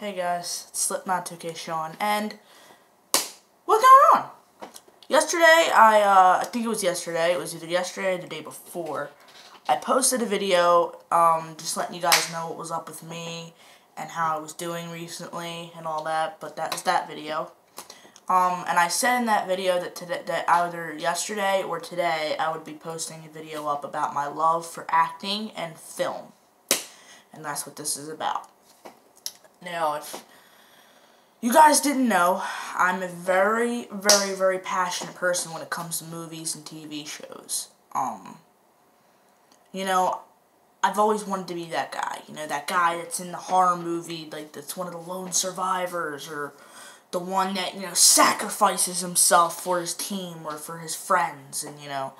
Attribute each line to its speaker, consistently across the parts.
Speaker 1: Hey guys, it's Slipknot 2K Sean, and what's going on? Yesterday, I think it was yesterday, it was either yesterday or the day before, I posted a video, just letting you guys know what was up with me, and how I was doing recently, and all that, but that was that video. And I said in that video that either yesterday or today, I would be posting a video up about my love for acting and film. And that's what this is about. Now, if you guys didn't know, I'm a very, very, very passionate person when it comes to movies and TV shows. You know, I've always wanted to be that guy. You know, that guy that's in the horror movie, like, that's one of the lone survivors, or the one that, you know, sacrifices himself for his team or for his friends, and, you know,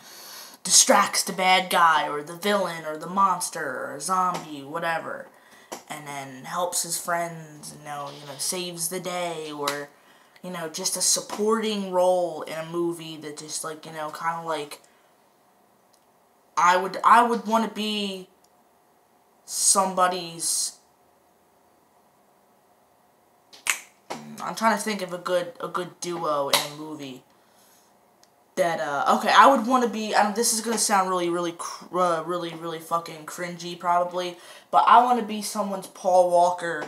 Speaker 1: distracts the bad guy, or the villain, or the monster, or a zombie, whatever. And then helps his friends, you know, saves the day, or, you know, just a supporting role in a movie that just, like, you know, kind of like, I would want to be somebody's, I'm trying to think of a good duo in a movie that, okay, I would want to be, this is going to sound really fucking cringy, probably, but I want to be someone's Paul Walker.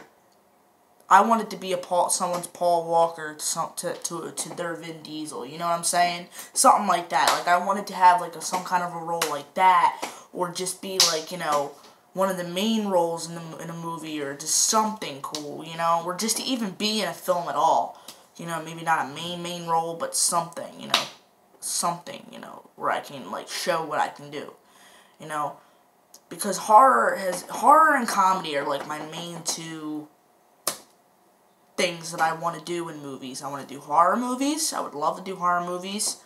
Speaker 1: I wanted to be someone's Paul Walker to their Vin Diesel, you know what I'm saying? Something like that. Like, I wanted to have, like, some kind of a role like that, or just be, like, you know, one of the main roles in a movie, or just something cool, you know? Or just to even be in a film at all. You know, maybe not a main role, but something, you know? Something, you know, where I can, like, show what I can do, you know? Because horror and comedy are, like, my main two things that I want to do in movies. I want to do horror movies. I would love to do horror movies.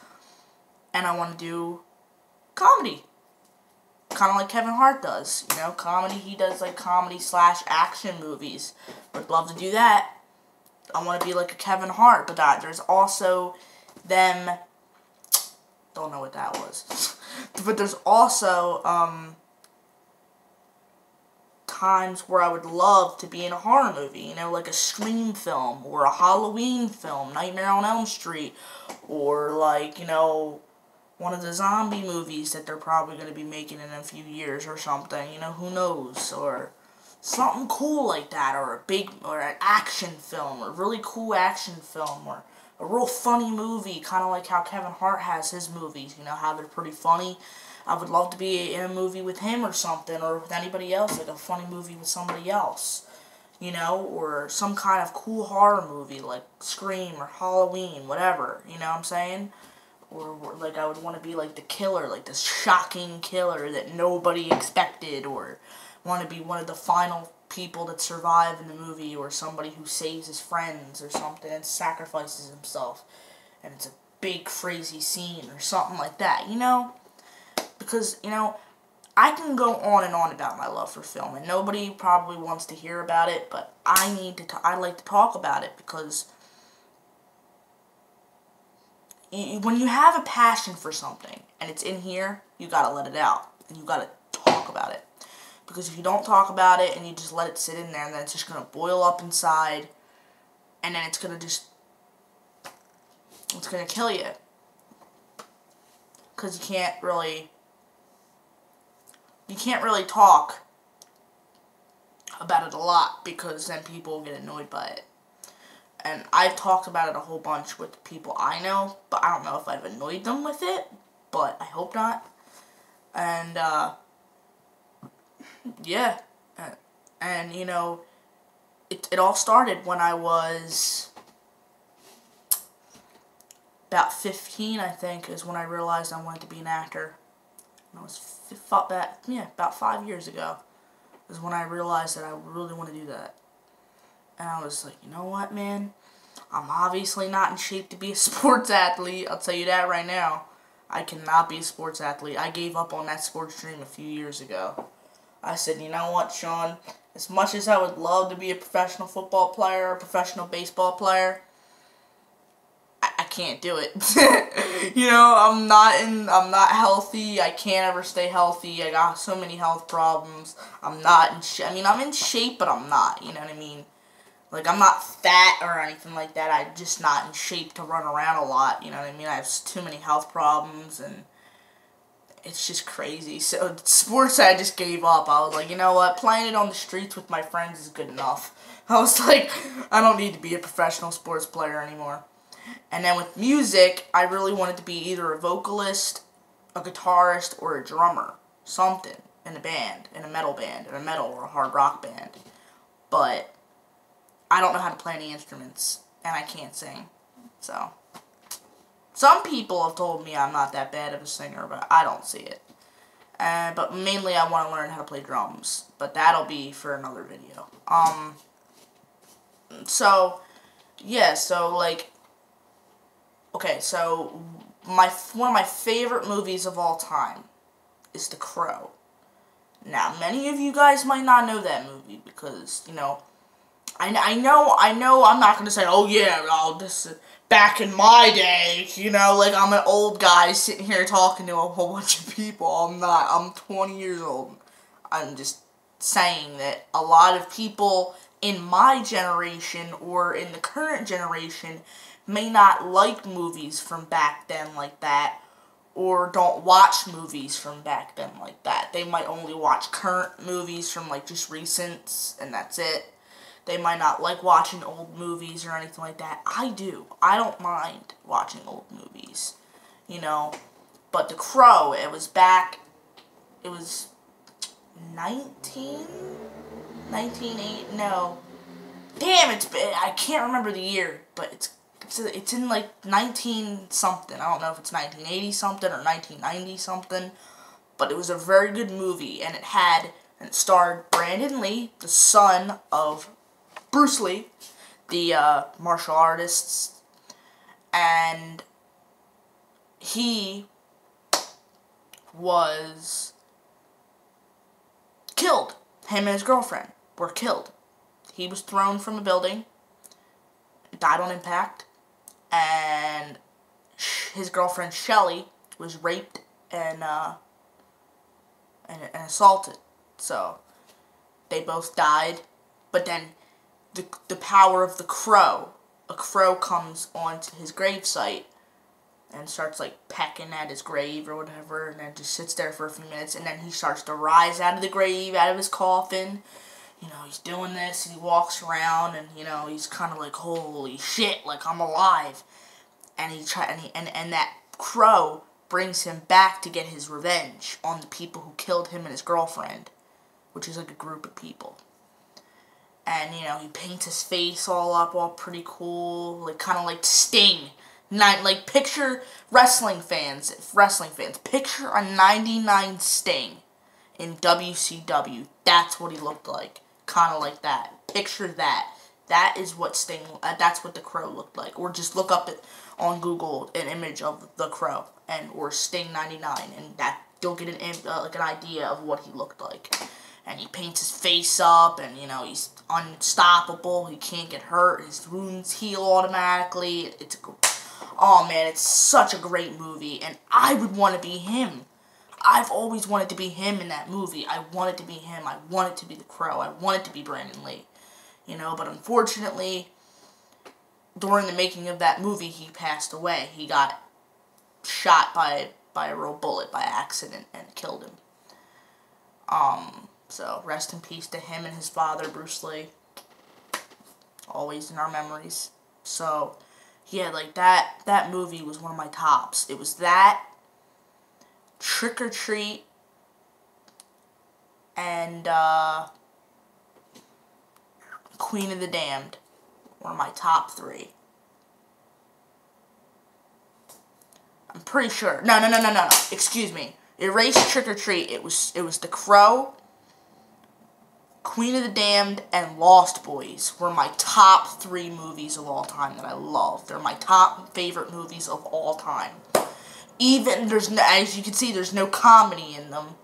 Speaker 1: And I want to do comedy. Kind of like Kevin Hart does. You know, comedy, he does, like, comedy/action movies. Would love to do that. I want to be like a Kevin Hart, but there's also them, don't know what that was. But there's also, times where I would love to be in a horror movie, you know, like a Scream film, or a Halloween film, Nightmare on Elm Street, or, like, you know, one of the zombie movies that they're probably going to be making in a few years or something, you know, who knows, or something cool like that, or an action film, or a really cool action film, or a real funny movie, kind of like how Kevin Hart has his movies, you know, how they're pretty funny. I would love to be in a movie with him or something, or with anybody else, like a funny movie with somebody else, you know, or some kind of cool horror movie, like Scream or Halloween, whatever, you know what I'm saying? Or like, I would want to be, like, the killer, like, the shocking killer that nobody expected, or want to be one of the final people that survive in the movie, or somebody who saves his friends or something and sacrifices himself, and it's a big crazy scene or something like that, you know? Because, you know, I can go on and on about my love for film, and nobody probably wants to hear about it, but I like to talk about it, because when you have a passion for something, and it's in here, you gotta let it out, and you gotta talk about it. Because if you don't talk about it, and you just let it sit in there, then it's just gonna boil up inside, and then it's gonna kill you. Because you can't really talk about it a lot, because then people get annoyed by it. And I've talked about it a whole bunch with people I know, but I don't know if I've annoyed them with it, but I hope not. And, yeah. And, you know, it all started when I was about 15, I think, is when I realized I wanted to be an actor. And I was about 5 years ago is when I realized that I really want to do that. And I was like, you know what, man? I'm obviously not in shape to be a sports athlete. I'll tell you that right now. I cannot be a sports athlete. I gave up on that sports dream a few years ago. I said, you know what, Sean? As much as I would love to be a professional football player or a professional baseball player, I can't do it. You know, I'm not healthy. I can't ever stay healthy. I got so many health problems. I'm not in shape. I mean, I'm in shape, but I'm not. You know what I mean? Like, I'm not fat or anything like that. I'm just not in shape to run around a lot, you know what I mean? I have too many health problems, and it's just crazy. So, sports I just gave up. I was like, you know what? Playing it on the streets with my friends is good enough. I was like, I don't need to be a professional sports player anymore. And then with music, I really wanted to be either a vocalist, a guitarist, or a drummer. Something in a band, in a metal or a hard rock band. But I don't know how to play any instruments, and I can't sing. So, some people have told me I'm not that bad of a singer, but I don't see it. But mainly I want to learn how to play drums, but that'll be for another video. So, yeah, so, like, okay, so, one of my favorite movies of all time is The Crow. Now, many of you guys might not know that movie, because, you know, I know I'm not going to say, oh yeah, well, this is back in my day, you know, like I'm an old guy sitting here talking to a whole bunch of people. I'm not, I'm 20 years old. I'm just saying that a lot of people in my generation or in the current generation may not like movies from back then like that, or don't watch movies from back then like that. They might only watch current movies from, like, just recent, and that's it. They might not like watching old movies or anything like that. I do. I don't mind watching old movies, you know. But The Crow, it was 1908, no. Damn, I can't remember the year, but it's in, like, 19-something. I don't know if it's 1980-something or 1990-something, but it was a very good movie, and it starred Brandon Lee, the son of Bruce Lee, the martial artists, and he was killed. Him and his girlfriend were killed. He was thrown from a building, died on impact, and his girlfriend Shelly was raped and assaulted. So they both died, but then the power of the crow. A crow comes onto his gravesite and starts, like, pecking at his grave or whatever, and then just sits there for a few minutes, and then he starts to rise out of the grave, out of his coffin. You know, he's doing this, and he walks around, and, you know, he's kind of like, holy shit, like, I'm alive. And and that crow brings him back to get his revenge on the people who killed him and his girlfriend, which is, like, a group of people. And, you know, he paints his face all up, all pretty cool, like, kind of like Sting. Like, picture wrestling fans, picture a 99 Sting in WCW. That's what he looked like. Kind of like that. Picture that. That is what that's what the Crow looked like. Or just look up on Google an image of the Crow, or Sting 99, and that you'll get an idea of what he looked like. And he paints his face up, and, you know, he's unstoppable. He can't get hurt. His wounds heal automatically. Oh, man, it's such a great movie, and I would want to be him. I've always wanted to be him in that movie. I wanted to be him. I wanted to be the Crow. I wanted to be Brandon Lee. You know, but unfortunately, during the making of that movie, he passed away. He got shot by a real bullet by accident and killed him. So, rest in peace to him and his father, Bruce Lee. Always in our memories. So, yeah, like, that movie was one of my tops. It was that, Trick or Treat, and, Queen of the Damned were my top 3. I'm pretty sure. No. Excuse me. Erase Trick or Treat. It was The Crow, Queen of the Damned, and Lost Boys were my top 3 movies of all time that I love. They're my top favorite movies of all time. Even, as you can see, there's no comedy in them.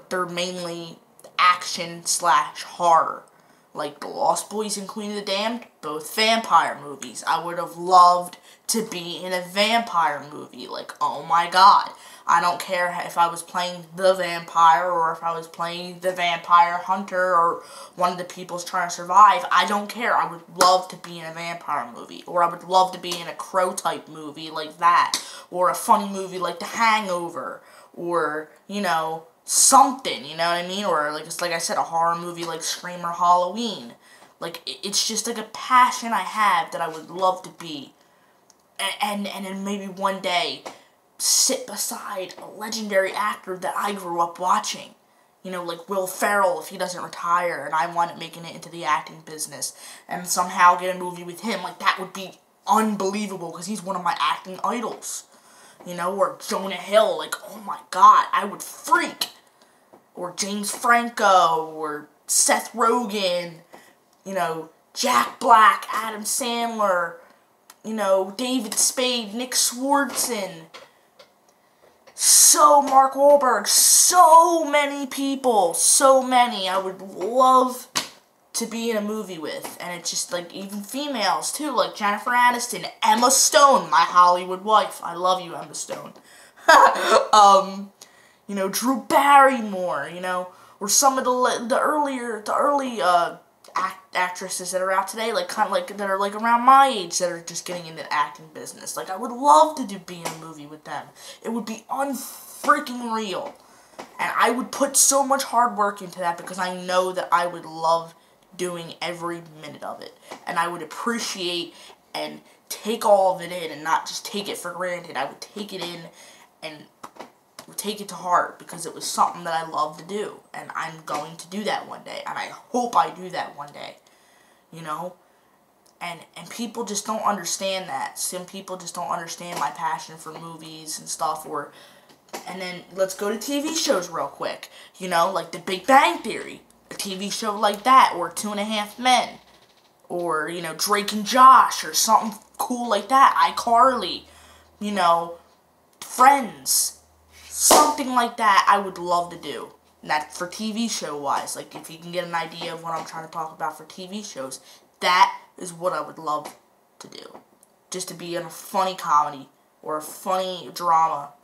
Speaker 1: They're mainly action / horror. like The Lost Boys and Queen of the Damned, both vampire movies. I would have loved to be in a vampire movie. Like, oh my god. I don't care if I was playing the vampire or if I was playing the vampire hunter or one of the people's trying to survive. I don't care. I would love to be in a vampire movie. Or I would love to be in a Crow type movie like that. Or a funny movie like The Hangover. Or, you know, something, you know what I mean? Or, like I said, a horror movie like Scream or Halloween. Like, it's just like a passion I have that I would love to be. And then maybe one day sit beside a legendary actor that I grew up watching. You know, like Will Ferrell, if he doesn't retire and I want it making it into the acting business. And somehow get a movie with him. Like, that would be unbelievable because he's one of my acting idols. You know, or Jonah Hill. Like, oh my god, I would freak. Or James Franco, or Seth Rogen, you know, Jack Black, Adam Sandler, you know, David Spade, Nick Swardson, Mark Wahlberg, so many people, so many I would love to be in a movie with. And it's just, like, even females, too, like Jennifer Aniston, Emma Stone, my Hollywood wife. I love you, Emma Stone. You know, Drew Barrymore, you know, or some of the early actresses that are out today, like, kind of like, that are, like, around my age that are just getting into the acting business. Like, I would love to be in a movie with them. It would be unfreaking real. And I would put so much hard work into that because I know that I would love doing every minute of it. And I would appreciate and take all of it in and not just take it for granted. I would take it in and take it to heart because it was something that I love to do. And I'm going to do that one day. And I hope I do that one day. You know? And people just don't understand that. Some people just don't understand my passion for movies and stuff. And then let's go to TV shows real quick. You know, like The Big Bang Theory. A TV show like that. Or 2.5 Men. Or, you know, Drake and Josh. Or something cool like that. iCarly. You know, Friends. Something like that I would love to do. That for TV show wise. Like, if you can get an idea of what I'm trying to talk about for TV shows. That is what I would love to do. Just to be in a funny comedy. Or a funny drama.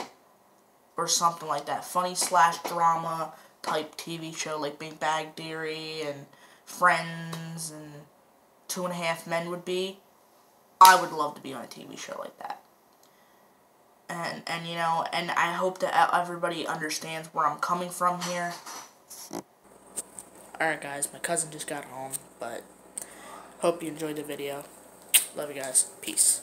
Speaker 1: Or something like that. Funny/drama type TV show like Big Bang Theory and Friends and 2.5 Men would be. I would love to be on a TV show like that. And you know, and I hope that everybody understands where I'm coming from here. Alright guys, my cousin just got home, but hope you enjoyed the video. Love you guys. Peace.